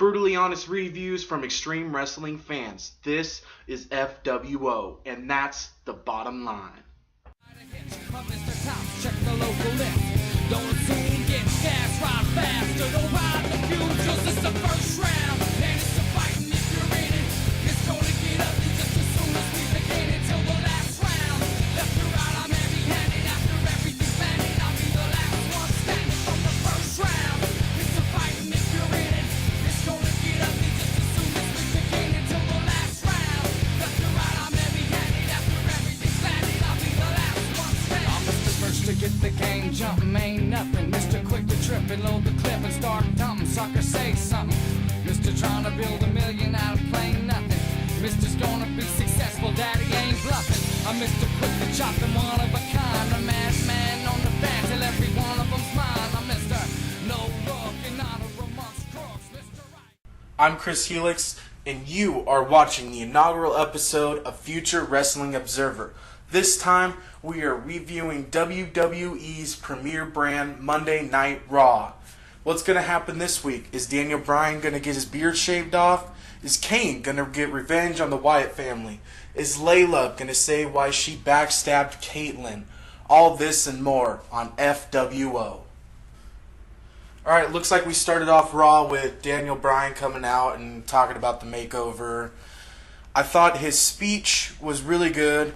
Brutally honest reviews from extreme wrestling fans. This is FWO, and that's the bottom line. Check the local list. Don't assume get gas, ride faster. Don't ride the futures. It's the first round, and it's a fighting if you're in it. It's gonna get ugly just as soon as we begin it. Till the last round. Left to right, I'm heavy-handed. After everything's landed, I'll be the last one standing from the first round. It's a fighting if you're in it. It's gonna get ugly just as soon as we begin it. Till the last round. Left to right, I'm heavy-handed. After everything's landed, I'll be the last one standing. I'm Mr. First to get the game jumping, ain't nothing. Mr. Quick to trip and load the clip and start dumping. Sucker, say something. Mr. Trying to build a million out of plain nothing. Mr.'s gonna be successful, daddy ain't bluffing. I'm Mr. Quick to chop and one of a kind. A madman on the band till every one of them's mine. I'm Mr. No Look and honor amongst crooks, Mr. Right. I'm Chris Helix, and you are watching the inaugural episode of Future Wrestling Observer. This time, we are reviewing WWE's premier brand, Monday Night Raw. What's going to happen this week? Is Daniel Bryan going to get his beard shaved off? Is Kane going to get revenge on the Wyatt family? Is Layla going to say why she backstabbed Kaitlyn? All this and more on FWO. Alright, looks like we started off Raw with Daniel Bryan coming out and talking about the makeover. I thought his speech was really good.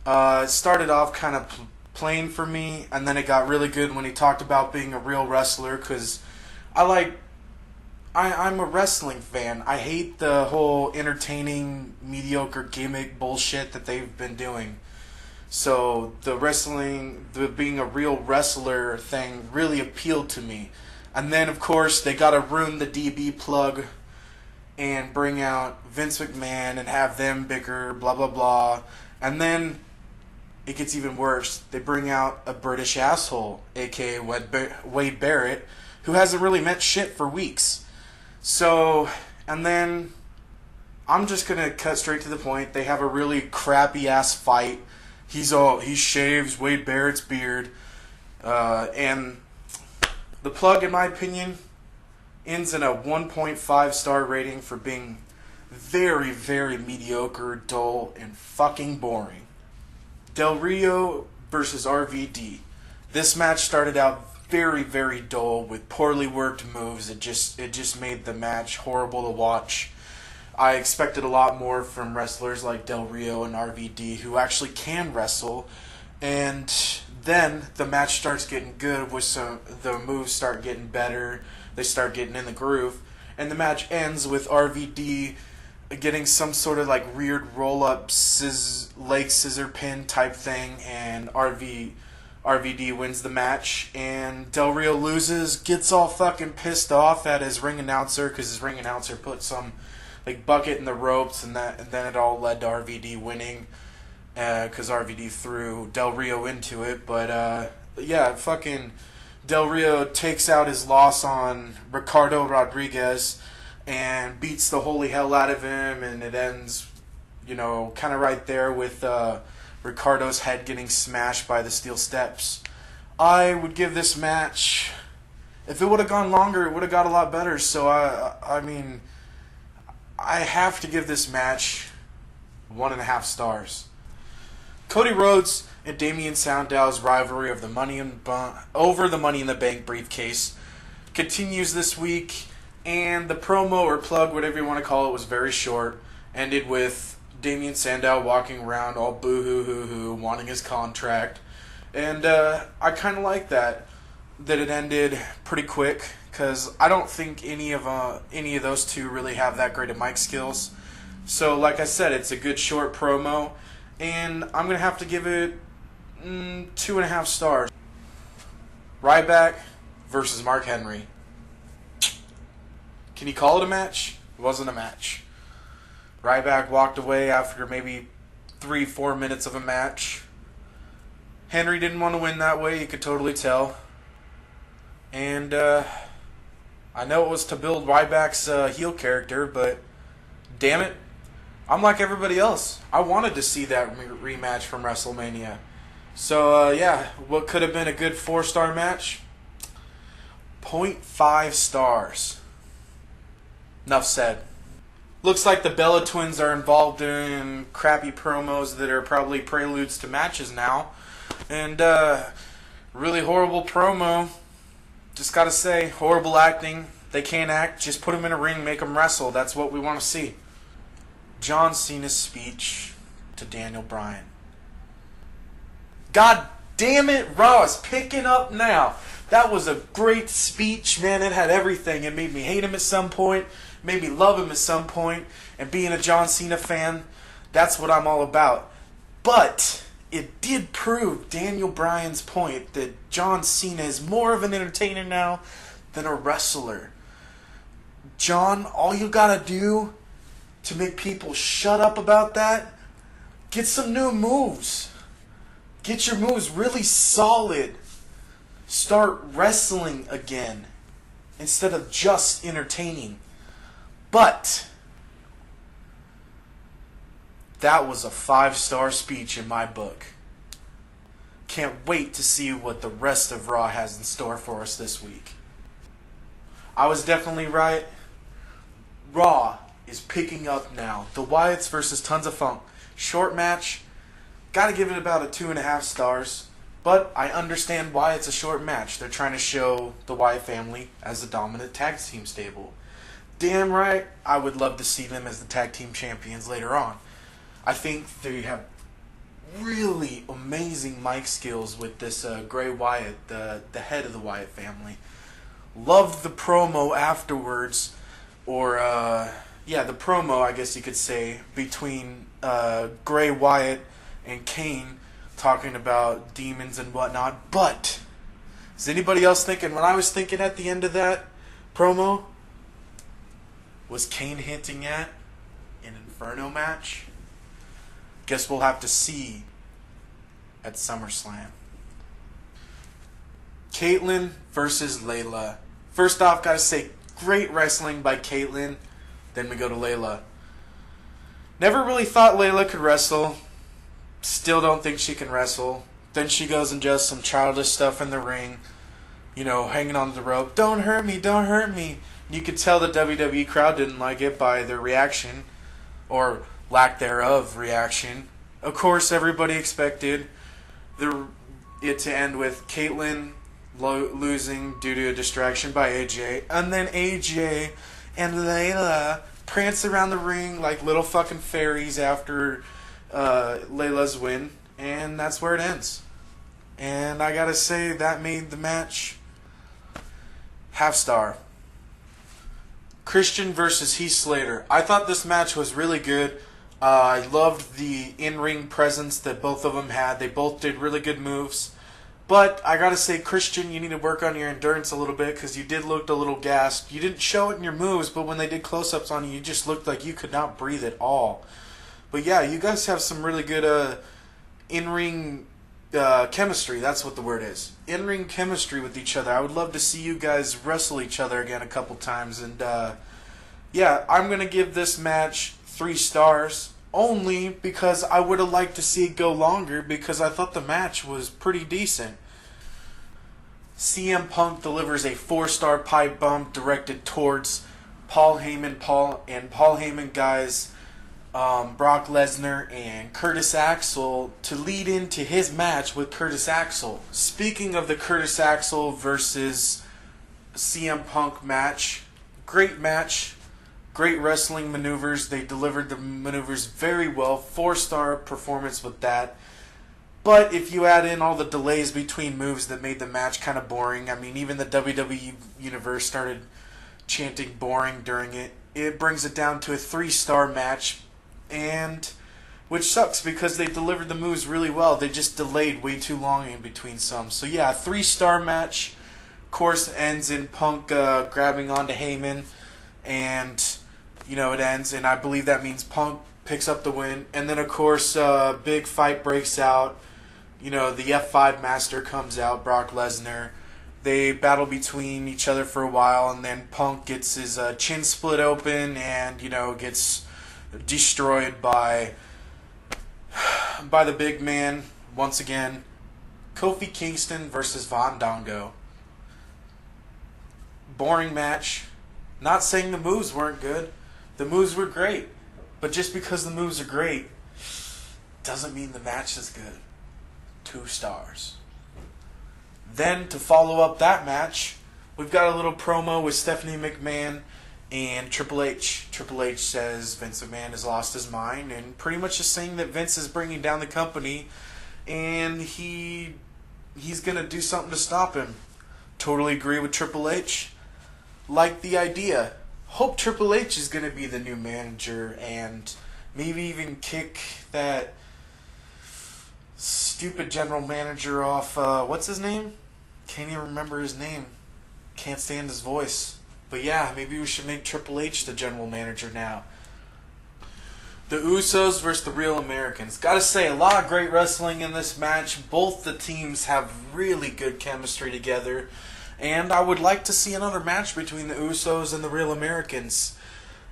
It started off kind of plain for me, and then it got really good when he talked about being a real wrestler, because I'm a wrestling fan. I hate the whole entertaining, mediocre gimmick bullshit that they've been doing. So the being a real wrestler thing really appealed to me. And then, of course, they got to ruin the DB plug and bring out Vince McMahon and have them bicker, blah, blah, blah. And then it gets even worse. They bring out a British asshole, a.k.a. Wade Barrett, who hasn't really meant shit for weeks. So, and then I'm just going to cut straight to the point. They have a really crappy-ass fight. He shaves Wade Barrett's beard. And the plug, in my opinion, ends in a 1.5 star rating for being very, very mediocre, dull, and fucking boring. Del Rio versus RVD. This match started out very, very dull with poorly worked moves. It just made the match horrible to watch. I expected a lot more from wrestlers like Del Rio and RVD who actually can wrestle. And then the match starts getting good the moves start getting better. They start getting in the groove. And the match ends with RVD getting some sort of like weird roll-up leg scissor pin type thing, and RVD wins the match, and Del Rio loses, gets all fucking pissed off at his ring announcer because his ring announcer put some like bucket in the ropes, and then it all led to RVD winning because RVD threw Del Rio into it. But yeah, fucking Del Rio takes out his loss on Ricardo Rodriguez and beats the holy hell out of him, and it ends, kind of right there with Ricardo's head getting smashed by the steel steps. I would give this match, if it would have gone longer, it would have got a lot better. So I mean, I have to give this match 1.5 stars. Cody Rhodes and Damian Sandow's rivalry over the Money in the Bank briefcase continues this week. And the promo or plug, whatever you want to call it, was very short. Ended with Damian Sandow walking around all boo-hoo-hoo-hoo, wanting his contract. And I kind of like that it ended pretty quick, because I don't think any of those two really have that great of mic skills. So, like I said, it's a good short promo, and I'm going to have to give it 2.5 stars. Ryback versus Mark Henry. Can you call it a match? It wasn't a match. Ryback walked away after maybe 3-4 minutes of a match. Henry didn't want to win that way, you could totally tell. And I know it was to build Ryback's heel character, but damn it, I'm like everybody else. I wanted to see that rematch from WrestleMania. So yeah, what could have been a good 4-star match? 0.5 stars. Enough said. Looks like the Bella Twins are involved in crappy promos that are probably preludes to matches now. And, really horrible promo. Just gotta say, horrible acting. They can't act. Just put them in a ring, make them wrestle. That's what we want to see. John Cena's speech to Daniel Bryan. God damn it, Raw is picking up now. That was a great speech, man. It had everything. It made me hate him at some point, made me love him at some point, and being a John Cena fan, that's what I'm all about. But it did prove Daniel Bryan's point that John Cena is more of an entertainer now than a wrestler. John, all you gotta do to make people shut up about that, get some new moves. Get your moves really solid. Start wrestling again instead of just entertaining. But that was a 5-star speech in my book. Can't wait to see what the rest of Raw has in store for us this week. I was definitely right. Raw is picking up now. The Wyatts versus Tons of Funk. Short match. Gotta give it about a 2.5 stars. But I understand why it's a short match. They're trying to show the Wyatt family as a dominant tag team stable. Damn right, I would love to see them as the tag team champions later on. I think they have really amazing mic skills with this Bray Wyatt, the head of the Wyatt family. Loved the promo afterwards, or the promo, I guess you could say, between Bray Wyatt and Kane talking about demons and whatnot. But is anybody else thinking what I was thinking at the end of that promo? Was Kane hinting at an Inferno match? Guess we'll have to see at SummerSlam. Kaitlyn versus Layla. First off, gotta say, great wrestling by Kaitlyn. Then we go to Layla. Never really thought Layla could wrestle. Still don't think she can wrestle. Then she goes and does some childish stuff in the ring. You know, hanging on the rope. Don't hurt me, don't hurt me. You could tell the WWE crowd didn't like it by their reaction. Or lack thereof reaction. Of course, everybody expected it to end with Kaitlyn losing due to a distraction by AJ. And then AJ and Layla prance around the ring like little fucking fairies after Layla's win, and that's where it ends. And I gotta say, that made the match half star. Christian versus Heath Slater. I thought this match was really good. I loved the in-ring presence that both of them had. They both did really good moves. But I gotta say, Christian, you need to work on your endurance a little bit, because you did look a little gassed. You didn't show it in your moves, but when they did close-ups on you, you just looked like you could not breathe at all. But yeah, you guys have some really good in-ring chemistry. That's what the word is. In-ring chemistry with each other. I would love to see you guys wrestle each other again a couple times. And yeah, I'm going to give this match 3 stars. Only because I would have liked to see it go longer, because I thought the match was pretty decent. CM Punk delivers a 4-star pipe bomb directed towards Paul Heyman guys, Brock Lesnar and Curtis Axel, to lead into his match with Curtis Axel. Speaking of the Curtis Axel versus CM Punk match, great match, great wrestling maneuvers. They delivered the maneuvers very well. 4-star performance with that. But if you add in all the delays between moves that made the match kind of boring, I mean, even the WWE Universe started chanting boring during it. It brings it down to a 3-star match. And which sucks because they delivered the moves really well. They just delayed way too long in between some. So yeah, 3-star match. Of course, ends in Punk grabbing onto Heyman, and you know it ends. And I believe that means Punk picks up the win. And then of course, big fight breaks out. You know, the F5 Master comes out, Brock Lesnar. They battle between each other for a while, and then Punk gets his chin split open, and you know gets destroyed by the big man once again. Kofi Kingston versus Fandango. Boring match. Not saying the moves weren't good. The moves were great. But just because the moves are great doesn't mean the match is good. 2 stars. Then, to follow up that match, we've got a little promo with Stephanie McMahon and Triple H. Triple H says Vince McMahon has lost his mind and pretty much is saying that Vince is bringing down the company and he's going to do something to stop him. Totally agree with Triple H. Like the idea. Hope Triple H is going to be the new manager and maybe even kick that stupid general manager off. What's his name? Can't even remember his name. Can't stand his voice. But yeah, maybe we should make Triple H the general manager now. The Usos versus the Real Americans. Gotta say, a lot of great wrestling in this match. Both the teams have really good chemistry together. And I would like to see another match between the Usos and the Real Americans.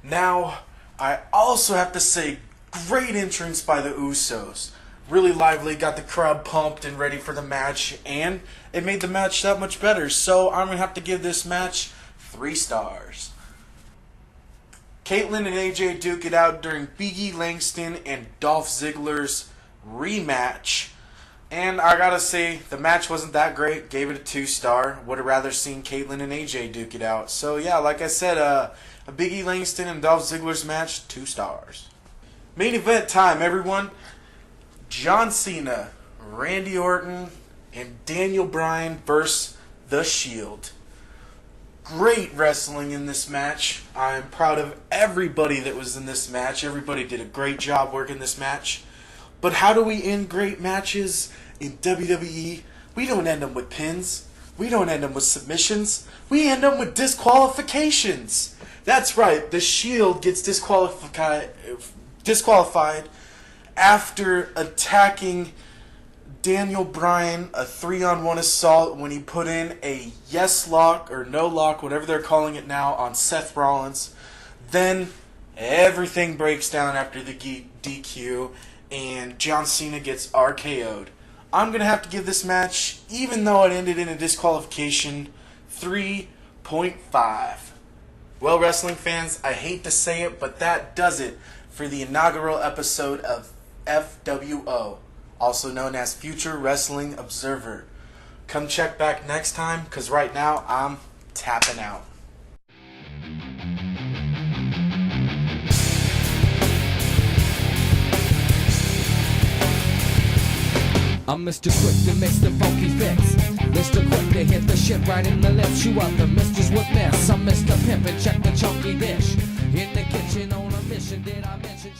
Now, I also have to say, great entrance by the Usos. Really lively, got the crowd pumped and ready for the match. And it made the match that much better. So I'm going to have to give this match 3 stars. Kaitlyn and AJ Duke it out during Big E Langston and Dolph Ziggler's rematch. And I gotta say, the match wasn't that great. Gave it a 2 star. Would have rather seen Kaitlyn and AJ Duke it out. So yeah, like I said, a Big E Langston and Dolph Ziggler's match, 2 stars. Main event time, everyone. John Cena, Randy Orton, and Daniel Bryan versus The Shield. Great wrestling in this match. I'm proud of everybody that was in this match. Everybody did a great job working this match. But how do we end great matches in WWE? We don't end them with pins. We don't end them with submissions. We end them with disqualifications. That's right. The Shield gets disqualified after attacking Daniel Bryan, a 3-on-1 assault when he put in a yes lock or no lock, whatever they're calling it now, on Seth Rollins. Then everything breaks down after the DQ and John Cena gets RKO'd. I'm going to have to give this match, even though it ended in a disqualification, 3.5. Well, wrestling fans, I hate to say it, but that does it for the inaugural episode of FWO. Also known as Future Wrestling Observer. Come check back next time, because right now I'm tapping out. I'm Mr. Quick to mix the funky fix. Mr. Quick to hit the shit right in the lips. You other misters would miss. I'm Mr. Pimp and check the chunky dish. In the kitchen on a mission, did I mention